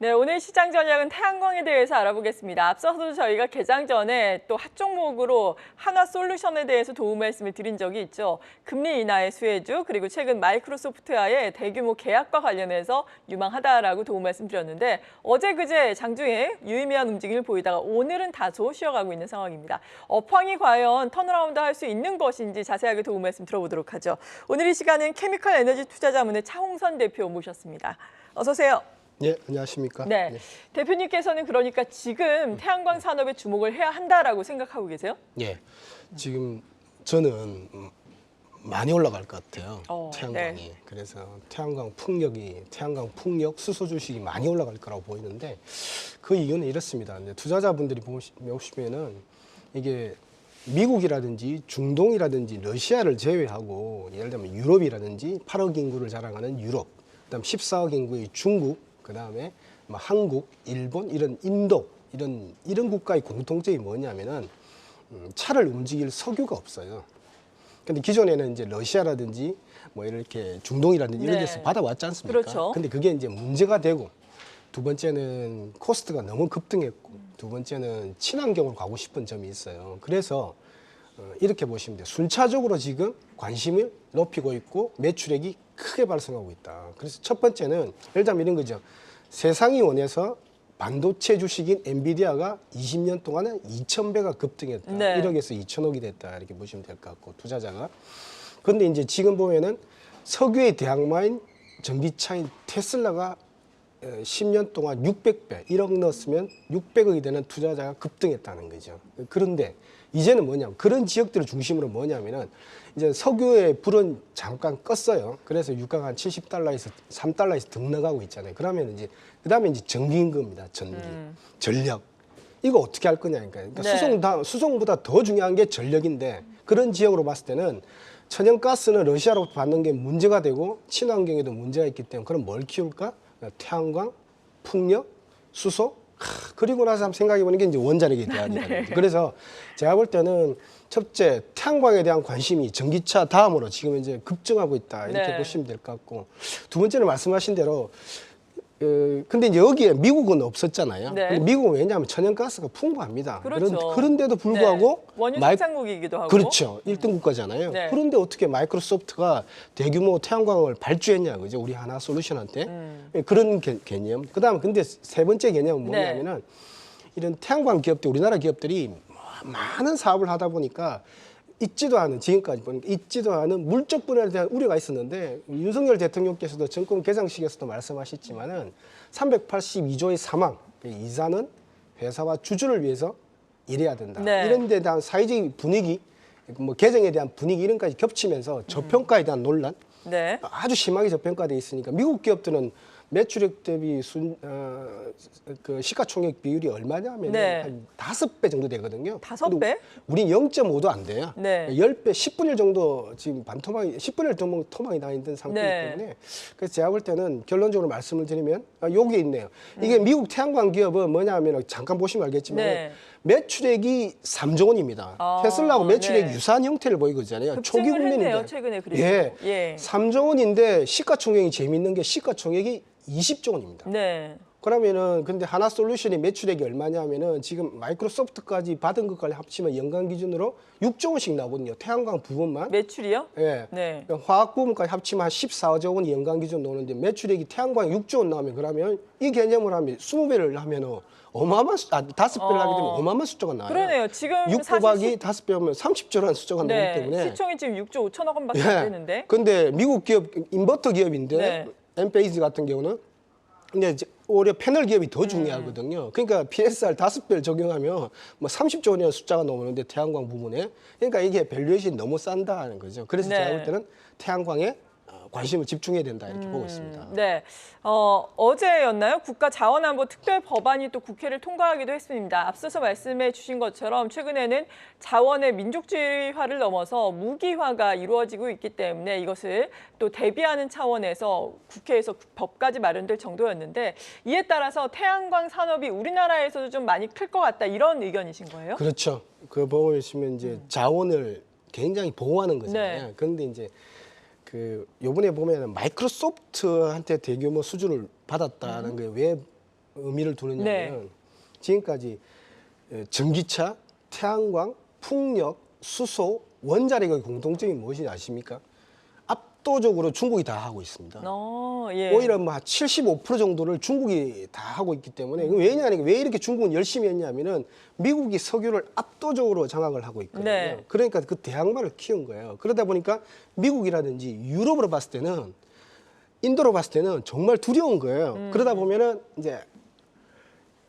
네, 오늘 시장 전략은 태양광에 대해서 알아보겠습니다. 앞서서도 저희가 개장 전에 또 핫 종목으로 한화솔루션에 대해서 도움 말씀을 드린 적이 있죠. 금리 인하의 수혜주, 그리고 최근 마이크로소프트와의 대규모 계약과 관련해서 유망하다라고 도움 말씀드렸는데 어제 그제 장중에 유의미한 움직임을 보이다가 오늘은 다소 쉬어가고 있는 상황입니다. 업황이 과연 턴어라운드 할 수 있는 것인지 자세하게 도움 말씀 들어보도록 하죠. 오늘 이 시간은 케미컬 에너지 투자자문의 차홍선 대표 모셨습니다. 어서 오세요. 네, 안녕하십니까? 네, 대표님께서는 그러니까 지금 태양광 산업에 주목을 해야 한다라고 생각하고 계세요? 예, 지금 저는 많이 올라갈 것 같아요. 태양광이. 네. 그래서 태양광 풍력, 수소 주식이 많이 올라갈 거라고 보이는데 그 이유는 이렇습니다. 이제 투자자분들이 보시면은 이게 미국이라든지 중동이라든지 러시아를 제외하고 예를 들면 유럽이라든지 8억 인구를 자랑하는 유럽, 그다음 14억 인구의 중국, 그다음에 뭐 한국, 일본, 이런 인도 이런 국가의 공통점이 뭐냐면은 차를 움직일 석유가 없어요. 근데 기존에는 이제 러시아라든지 뭐 이렇게 중동이라든지 이런 데서 받아왔지 않습니까? 그렇죠. 근데 그게 이제 문제가 되고 두 번째는 코스트가 너무 급등했고 두 번째는 친환경으로 가고 싶은 점이 있어요. 그래서 이렇게 보시면 돼요. 순차적으로 지금 관심을 높이고 있고 매출액이 크게 발생하고 있다. 그래서 첫 번째는 예를 들면 이런 거죠. 세상이 원해서 반도체 주식인 엔비디아가 20년 동안에 2,000배가 급등했다. 네. 1억에서 2천억이 됐다. 이렇게 보시면 될 것 같고 투자자가. 그런데 이제 지금 보면은 석유의 대항마인 전기차인 테슬라가 10년 동안 600배, 1억 넣었으면 600억이 되는 투자자가 급등했다는 거죠. 그런데 이제는 뭐냐면 그런 지역들을 중심으로 뭐냐면은 이제 석유의 불은 잠깐 껐어요. 그래서 유가가 한 70달러에서 3달러에서 등 나가고 있잖아요. 그러면 이제 그다음에 이제 전기인 겁니다. 전력. 이거 어떻게 할 거냐니까요. 그러니까 네. 수송보다 더 중요한 게 전력인데 그런 지역으로 봤을 때는 천연가스는 러시아로부터 받는 게 문제가 되고 친환경에도 문제가 있기 때문에 그럼 뭘 키울까? 태양광, 풍력, 수소. 그리고 나서 한번 생각해 보는 게 이제 원자력에 대한 네. 그래서 제가 볼 때는 첫째 태양광에 대한 관심이 전기차 다음으로 지금 이제 급증하고 있다 이렇게 네. 보시면 될 것 같고 두 번째는 말씀하신 대로 근데 이제 여기에 미국은 없었잖아요. 네. 근데 미국은 왜냐하면 천연가스가 풍부합니다. 그렇죠. 그런데도 불구하고 네. 원유 마이- 생산국이기도 하고. 그렇죠. 1등 국가잖아요. 네. 그런데 어떻게 마이크로소프트가 대규모 태양광을 발주했냐, 그죠? 우리 하나솔루션한테. 그런 개념. 그 다음에 근데 세 번째 개념은 뭐냐면은 이런 태양광 기업들, 우리나라 기업들이 많은 사업을 하다 보니까 있지도 않은, 지금까지 보니까 있지도 않은 물적 분야에 대한 우려가 있었는데 윤석열 대통령께서도 정권 개장식에서도 말씀하셨지만은 382조의 사망, 이사는 회사와 주주를 위해서 일해야 된다. 네. 이런 데 대한 사회적 분위기, 뭐 개정에 대한 분위기 이런 까지 겹치면서 저평가에 대한 논란 네. 아주 심하게 저평가돼 있으니까 미국 기업들은 매출액 대비 그 시가총액 비율이 얼마냐면 네. 한 5배 정도 되거든요. 5배? 우린 0.5도 안 돼요. 네. 10배, 10분의 1 정도 지금 반토막이 10분의 1 토막이 나 있는 상태이기 네. 때문에 그래서 제가 볼 때는 결론적으로 말씀을 드리면 여기 있네요. 이게 미국 태양광 기업은 뭐냐면 잠깐 보시면 알겠지만 네. 매출액이 3조 원입니다. 테슬라하고 매출액이 네. 유사한 형태를 보이거든요. 초기 급증을 했네요, 국면인데. 최근에 그래도. 예. 예. 3조 원인데 시가총액이 재밌는 게 시가총액이 20조 원입니다. 네. 그러면은 근데 하나솔루션이 매출액이 얼마냐면은 지금 마이크로소프트까지 받은 것까지 합치면 연간 기준으로 6조 원씩 나오거든요. 태양광 부분만. 매출이요? 예. 네. 화학 부분까지 합치면 한 14조 원이 연간 기준 나오는데 매출액이 태양광 6조 원 나오면 그러면 이 개념을 하면 20배를 하면은 어마어마한 5배를 하게 되면 어마어마한 숫자가 나와요. 그러네요. 지금 6 사실 곱하기 5배 하면 30조라는 숫자가 나오기 네. 때문에 시총이 지금 6조 5천억 원밖에 안 되는데. 근데 미국 기업 인버터 기업인데 네. 엔페이즈 같은 경우는 근데 이제 오히려 패널 기업이 더 중요하거든요. 그러니까 PSR 5배를 적용하면 뭐 30조 원이라는 숫자가 나오는데 태양광 부분에 그러니까 이게 밸류에이션이 너무 싼다는 거죠. 그래서 네. 제가 볼 때는 태양광에 관심을 집중해야 된다 이렇게 보고 있습니다. 네. 어제였나요? 국가자원안보 특별 법안이 또 국회를 통과하기도 했습니다. 앞서서 말씀해 주신 것처럼 최근에는 자원의 민족주의화를 넘어서 무기화가 이루어지고 있기 때문에 이것을 또 대비하는 차원에서 국회에서 법까지 마련될 정도였는데 이에 따라서 태양광 산업이 우리나라에서도 좀 많이 클 것 같다 이런 의견이신 거예요? 그렇죠. 그 보시면 이제 자원을 굉장히 보호하는 거잖아요. 네. 그런데 이제 그 요번에 보면은 마이크로소프트한테 대규모 수주를 받았다는 게 왜 의미를 두느냐면 네. 지금까지 전기차, 태양광, 풍력, 수소, 원자력의 공통점이 무엇인지 아십니까? 압도적으로 중국이 다 하고 있습니다. 예. 오히려 뭐 75% 정도를 중국이 다 하고 있기 때문에 왜냐하면 왜 이렇게 중국은 열심히 했냐면은 미국이 석유를 압도적으로 장악을 하고 있거든요. 네. 그러니까 그 대항마를 키운 거예요. 그러다 보니까 미국이라든지 유럽으로 봤을 때는 인도로 봤을 때는 정말 두려운 거예요. 그러다 보면은 이제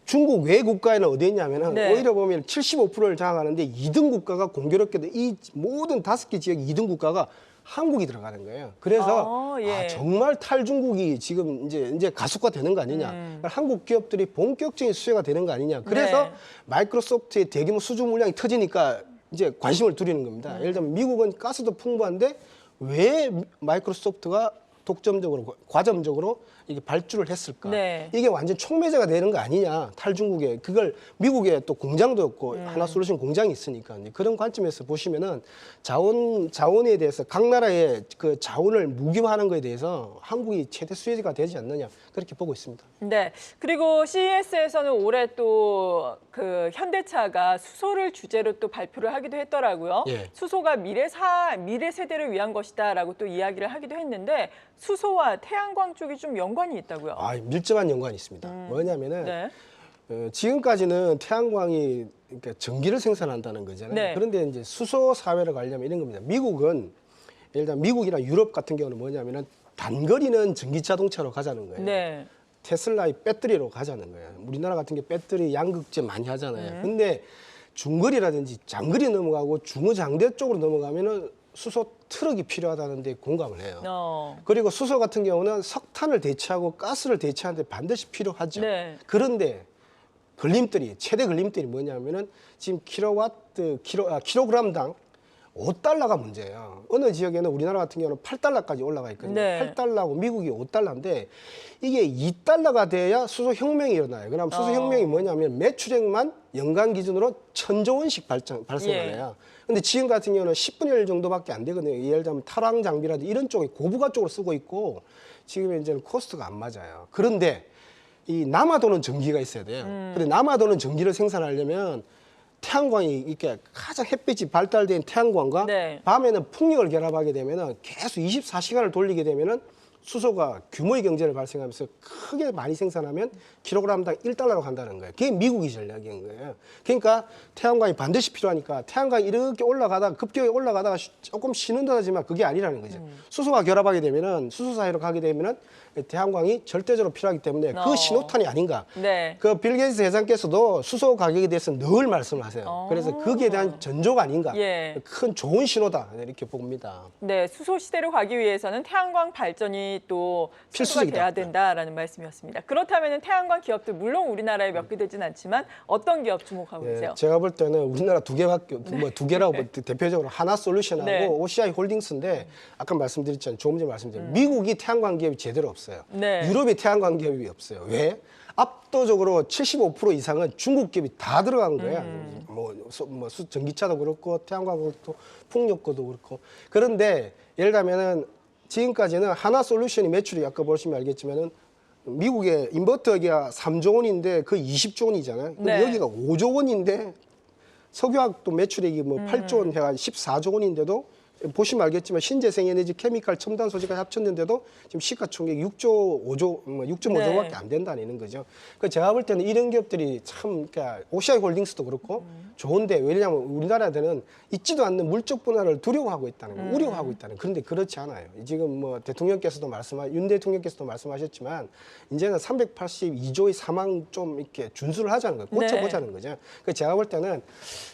중국 외 국가에는 어디 있냐면은 네. 오히려 보면 75%를 장악하는데 2등 국가가 공교롭게도 이 모든 5개 지역 2등 국가가 한국이 들어가는 거예요. 그래서 예. 정말 탈중국이 지금 이제 가속화되는 거 아니냐. 그러니까 한국 기업들이 본격적인 수혜가 되는 거 아니냐. 그래서 네. 마이크로소프트의 대규모 수주 물량이 터지니까 이제 관심을 두리는 겁니다. 예를 들면 미국은 가스도 풍부한데 왜 마이크로소프트가 독점적으로 과점적으로 이게 발주를 했을까? 네. 이게 완전 촉매제가 되는 거 아니냐? 탈중국에 그걸 미국에 또 공장도 없고 하나솔루션 공장이 있으니까 이제 그런 관점에서 보시면은 자원에 대해서 각 나라의 그 자원을 무기화하는 것에 대해서 한국이 최대 수혜자가 되지 않느냐 그렇게 보고 있습니다. 네. 그리고 CES에서는 올해 또 그 현대차가 수소를 주제로 또 발표를 하기도 했더라고요. 예. 수소가 미래 세대를 위한 것이다라고 또 이야기를 하기도 했는데 수소와 태양광 쪽이 좀 연관이 있다고요. 밀접한 연관이 있습니다. 뭐냐면은 네. 지금까지는 태양광이 그러니까 전기를 생산한다는 거잖아요. 네. 그런데 이제 수소 사회를 가려면 이런 겁니다. 미국은 예를 들어 미국이나 유럽 같은 경우는 뭐냐면은 단거리는 전기 자동차로 가자는 거예요. 네. 테슬라의 배터리로 가자는 거예요. 우리나라 같은 게 배터리 양극재 많이 하잖아요. 근데 중거리라든지 장거리 넘어가고 중어장대 쪽으로 넘어가면은 수소 트럭이 필요하다는데 공감을 해요. 그리고 수소 같은 경우는 석탄을 대체하고 가스를 대체하는데 반드시 필요하죠. 네. 그런데 최대 걸림돌이 뭐냐면은 지금 킬로그램당 5달러가 문제예요. 어느 지역에는 우리나라 같은 경우는 8달러까지 올라가 있거든요. 네. 8달러고 미국이 5달러인데 이게 2달러가 돼야 수소 혁명이 일어나요. 그럼 수소 혁명이 뭐냐면 매출액만 연간 기준으로 1,000조 원씩 발생을 해요. 근데 지금 같은 경우는 10분의 1 정도밖에 안 되거든요. 예를 들면 탈황 장비라든지 이런 쪽에 고부가 쪽으로 쓰고 있고 지금 이제는 코스트가 안 맞아요. 그런데 이 남아도는 전기가 있어야 돼요. 근데 남아도는 전기를 생산하려면 태양광이 이렇게 가장 햇빛이 발달된 태양광과 네. 밤에는 풍력을 결합하게 되면은 계속 24시간을 돌리게 되면은 수소가 규모의 경제를 발생하면서 크게 많이 생산하면 킬로그램당 1달러로 간다는 거예요. 그게 미국이 전략인 거예요. 그러니까 태양광이 반드시 필요하니까 태양광이 이렇게 올라가다가 급격히 올라가다가 조금 쉬는 듯하지만 그게 아니라는 거죠. 수소가 결합하게 되면은 수소 사이로 가게 되면은 태양광이 절대적으로 필요하기 때문에 그 신호탄이 아닌가. 네. 그 빌 게이츠 회장께서도 수소 가격에 대해서 늘 말씀을 하세요. 그래서 거기에 대한 전조가 아닌가. 예. 큰 좋은 신호다 이렇게 봅니다. 네, 수소 시대로 가기 위해서는 태양광 발전이 또 필수가 필수적이다. 돼야 된다라는 말씀이었습니다. 그렇다면 태양광 기업들 물론 우리나라에 몇 개 되진 않지만 어떤 기업 주목하고 계세요? 제가 볼 때는 우리나라 두 개밖에 두 개라고 대표적으로 하나솔루션하고 네. OCI 홀딩스인데 아까 말씀드렸잖아요. 조금 전에 말씀드렸죠. 미국이 태양광 기업이 제대로 없어요. 네. 유럽에 태양광 기업이 없어요. 왜? 압도적으로 75% 이상은 중국 기업이 다 들어간 거야. 전기차도 그렇고 태양광도 그렇고 풍력도 그렇고. 그런데 예를 들면은 지금까지는 하나솔루션이 매출이 아까 보시면 알겠지만은 미국의 인버터기가 3조 원인데 그 20조 원이잖아요. 근데 네. 여기가 5조 원인데 석유화학도 매출액이 8조 원 해가 14조 원인데도 보시면 알겠지만 신재생 에너지, 케미칼, 첨단 소재가 합쳤는데도 지금 시가총액 6.5조밖에 안 된다는 거죠. 그 제가 볼 때는 이런 기업들이 참 그러니까 OCI 홀딩스도 그렇고 좋은데 왜냐하면 우리나라에는 있지도 않는 물적 분할을 두려워하고 있다는 거, 우려하고 있다는 거. 그런데 그렇지 않아요. 지금 윤 대통령께서도 말씀하셨지만 이제는 382조의 사망 좀 이렇게 준수를 하자는 거예요. 고쳐보자는 거죠. 그 제가 볼 때는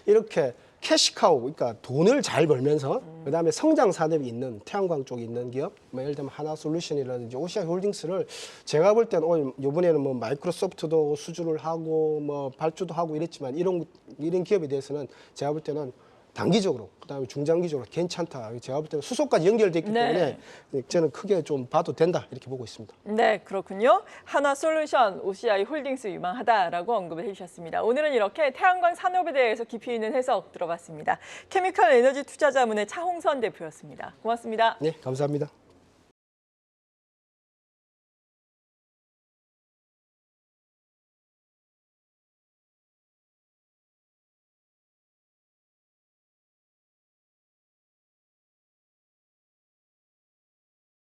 이렇게 캐시카우, 그러니까 돈을 잘 벌면서 그다음에 성장 산업이 있는 태양광 쪽에 있는 기업, 예를 들면 하나솔루션이라든지 OCI 홀딩스를 제가 볼 때는 이번에는 마이크로소프트도 수주를 하고 발주도 하고 이랬지만 이런 기업에 대해서는 제가 볼 때는 단기적으로 그다음에 중장기적으로 괜찮다. 제가 볼 때는 수소까지 연결돼 있기 때문에 저는 크게 좀 봐도 된다 이렇게 보고 있습니다. 네, 그렇군요. 하나솔루션, OCI 홀딩스 유망하다라고 언급을 해주셨습니다. 오늘은 이렇게 태양광 산업에 대해서 깊이 있는 해석 들어봤습니다. 케미컬 에너지 투자자문의 차홍선 대표였습니다. 고맙습니다. 네, 감사합니다.